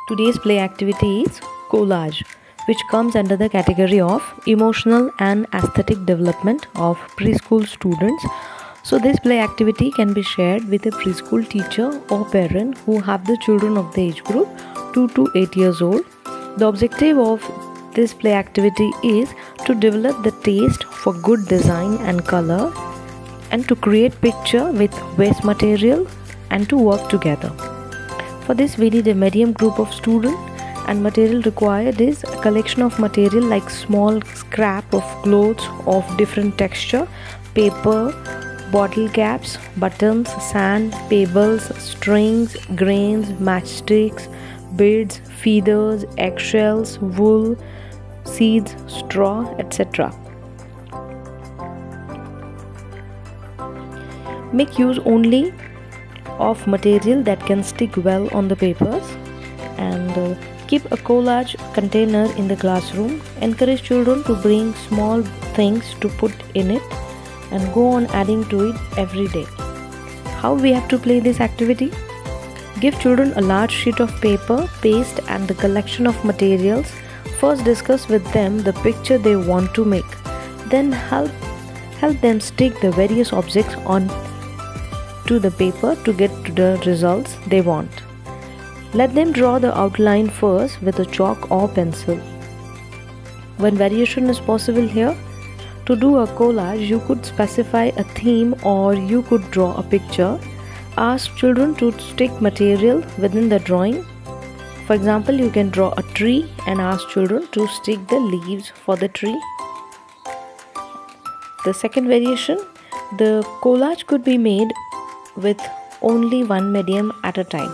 Today's play activity is collage, which comes under the category of emotional and aesthetic development of preschool students. So this play activity can be shared with a preschool teacher or parent who have the children of the age group 2 to 8 years old. The objective of this play activity is to develop the taste for good design and color, and to create picture with waste material and to work together. For this we need a medium group of students, and material required is a collection of material like small scrap of clothes of different texture, paper, bottle caps, buttons, sand, pebbles, strings, grains, matchsticks, beads, feathers, eggshells, wool, seeds, straw, etc. Make use only of material that can stick well on the papers, and keep a collage container in the classroom. Encourage children to bring small things to put in it and go on adding to it every day. How we have to play this activity? Give children a large sheet of paper, paste and the collection of materials. First discuss with them the picture they want to make. Then help them stick the various objects on to the paper to get to the results they want. Let them draw the outline first with a chalk or pencil. One variation is possible here. To do a collage, you could specify a theme or you could draw a picture. Ask children to stick material within the drawing. For example, you can draw a tree and ask children to stick the leaves for the tree. The second variation, the collage could be made with only one medium at a time,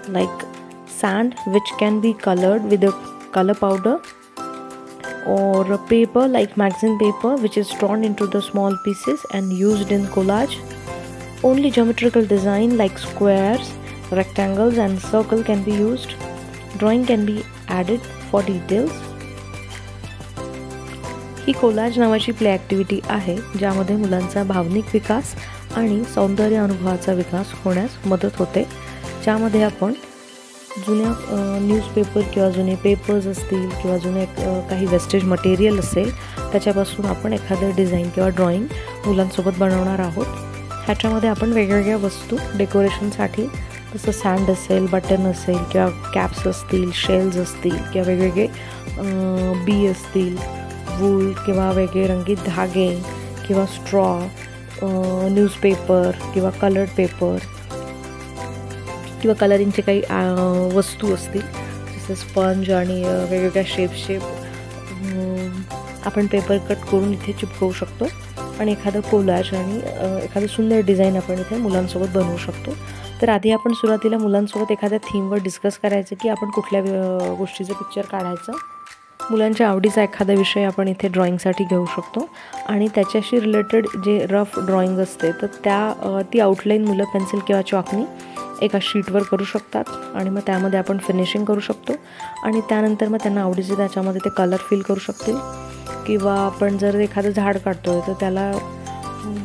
like sand, which can be colored with a color powder, or a paper like magazine paper, which is torn into the small pieces and used in collage. Only geometrical design like squares, rectangles and circle can be used. Drawing can be added for details. He collage नावाची play activity आहे, ज्यामध्ये मुलांचा भावनिक विकास आणि सौंदर्य अनुभवाचा विकास होण्यास मदत होते, ज्यामध्ये आपण जुन्या न्यूजपेपर किंवा जुने पेपर्स असतील किंवा जुने काही वेस्टेज मटेरियल असेल त्याच्यापासून आपण एखादं डिझाईन किंवा ड्रॉइंग मुलांसोबत बनवणार आहोत. ह्याच्यामध्ये आपण वेगवेगळ्या वस्तू डेकोरेशनसाठी, जसं सँड असेल, बटन असेल किंवा कॅप्स असतील, शेल्स असतील किंवा वेगवेगळे बी असतील, वूल किंवा वेगळे रंगीत धागे किंवा स्ट्रॉ, न्यूजपेपर किंवा कलर्ड पेपर किंवा कलरिंगचे काही वस्तू असतील, जसं स्पंज आणि वेगवेगळ्या शेप आपण पेपर कट करून इथे चिपकवू शकतो आणि एखादं कोलाज आणि एखादं सुंदर डिझाईन आपण इथे मुलांसोबत बनवू शकतो. तर आधी आपण सुरुवातीला मुलांसोबत एखाद्या थीमवर डिस्कस करायचं की आपण कुठल्या गोष्टीचं पिक्चर काढायचं. मुलांच्या आवडीचा एखादा विषय आपण इथे ड्रॉइंगसाठी घेऊ शकतो आणि त्याच्याशी रिलेटेड जे रफ ड्रॉइंग असते तर ती आउटलाईन मुलं पेन्सिल किंवा चॉकनी एका शीटवर करू शकतात आणि मग त्यामध्ये आपण फिनिशिंग करू शकतो आणि त्यानंतर मग त्यांना आवडीचे त्याच्यामध्ये ते कलर फिल करू शकतील. किंवा आपण जर एखादं झाड काढतोय तर त्याला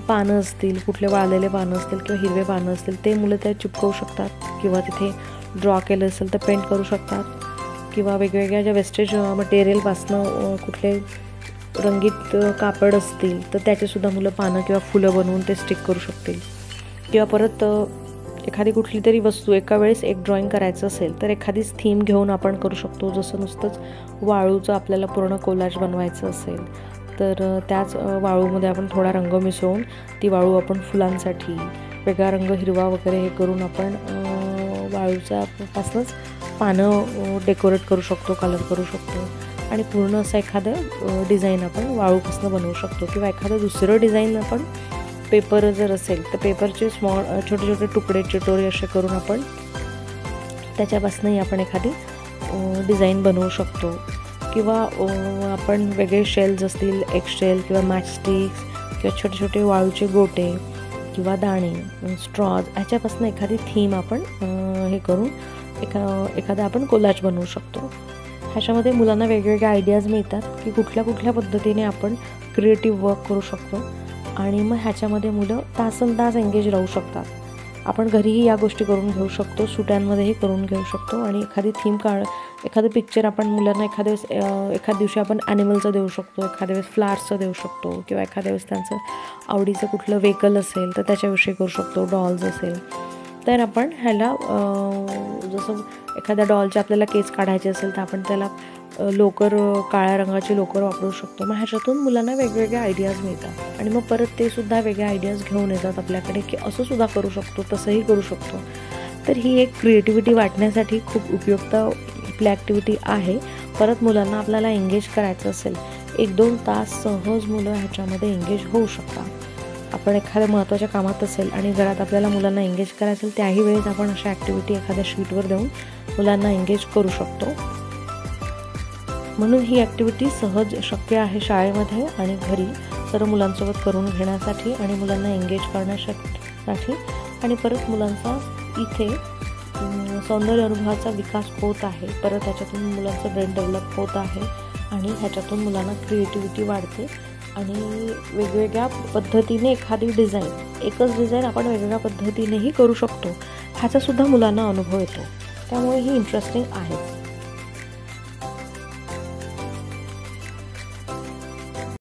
पानं असतील, कुठले वाळलेले पानं असतील किंवा हिरवे पानं असतील ते मुलं त्या चिपकवू शकतात किंवा तिथे ड्रॉ केलं असेल तर पेंट करू शकतात. किंवा वेगवेगळ्या ज्या वेस्टेज मटेरियलपासनं कुठले रंगीत कापड असतील तर त्याचेसुद्धा मुलं पानं किंवा फुलं बनवून ते स्टिक करू शकतील. किंवा परत एखादी कुठली तरी वस्तू एका वेळेस एक ड्रॉइंग करायचं असेल तर एखादीच थीम घेऊन आपण करू शकतो. जसं नुसतंच वाळूचं आपल्याला पूर्ण कोलाज बनवायचं असेल तर त्याच वाळूमध्ये आपण थोडा रंग मिसळून ती वाळू आपण फुलांसाठी वेगळा रंग हिरवा वगैरे हे करून आपण वाळूच्यापासूनच पानं डेकोरेट करू शकतो, कलर करू शकतो आणि पूर्ण असं एखादं डिझाईन आपण वाळूपासून बनवू शकतो. किंवा एखादं दुसरं डिझाईन आपण पेपर जर असेल तर पेपरचे छोटे छोटे तुकडे चिटोरे असे करून आपण त्याच्यापासूनही आपण एखादी डिझाईन बनवू शकतो. किंवा आपण वेगळे शेल्स असतील, एगशेल किंवा मॅचस्टिक्स किंवा छोटे छोटे वाळूचे गोटे किंवा दाणे, स्ट्रॉज ह्याच्यापासून एखादी थीम आपण हे करून एखादा आपण कोलाज बनवू शकतो. ह्याच्यामध्ये मुलांना वेगवेगळ्या आयडियाज मिळतात की कुठल्या पद्धतीने आपण क्रिएटिव्ह वर्क करू शकतो आणि मग ह्याच्यामध्ये मुलं तासनतास एंगेज राहू शकतात. आपण घरीही या गोष्टी करून घेऊ शकतो, सुट्यांमध्येही करून घेऊ शकतो. आणि एखादी थीम एखादं पिक्चर आपण मुलांना एखाद्या दिवशी आपण ॲनिमलचं देऊ शकतो, एखाद्या वेळेस फ्लावर्सचं देऊ शकतो, किंवा एखाद्या वेळेस त्यांचं आवडीचं कुठलं व्हेकल असेल तर त्याच्याविषयी करू शकतो, डॉल्स असेल तर आपण ह्याला जसं एखाद्या डॉलचे आपल्याला केस काढायचे असेल तर आपण त्याला लोकर, काळ्या रंगाची लोकर वापरू शकतो. मग ह्याच्यातून मुलांना वेगवेगळ्या आयडियाज मिळतात आणि मग परत ते सुद्धा वेगळ्या आयडियाज घेऊन येतात आपल्याकडे की असं सुद्धा करू शकतो, तसंही करू शकतो. तर ही एक क्रिएटिव्हिटी वाटण्यासाठी खूप उपयुक्त प्ले ॲक्टिव्हिटी आहे. परत मुलांना आपल्याला एंगेज करायचं असेल 1-2 तास सहज मुलं ह्याच्यामध्ये एंगेज होऊ शकतात. आपण एखाद्या महत्त्वाच्या कामात असेल आणि घरात आपल्याला मुलांना एंगेज करायचं असेल त्याही वेळेस आपण अशा ॲक्टिव्हिटी एखाद्या शीटवर देऊन मुलांना एंगेज करू शकतो. म्हणून ही ॲक्टिव्हिटी सहज शक्य आहे शाळेमध्ये आणि घरी सर्व मुलांसोबत करून घेण्यासाठी आणि मुलांना एंगेज करण्यासाठी. आणि परत मुलांचा इथे सौंदर्य अनुभवाचा विकास होत आहे. परत ह्याच्यातून मुलांचं ब्रेन डेव्हलप होत आहे आणि ह्याच्यातून मुलांना क्रिएटिव्हिटी वाढते. आणि वेगवेगळ्या पद्धतीने एखादी डिझाईन, एकच डिझाईन आपण वेगवेगळ्या पद्धतीनेही करू शकतो ह्याचासुद्धा मुलांना अनुभव येतो. त्यामुळे ही इंटरेस्टिंग आहेच.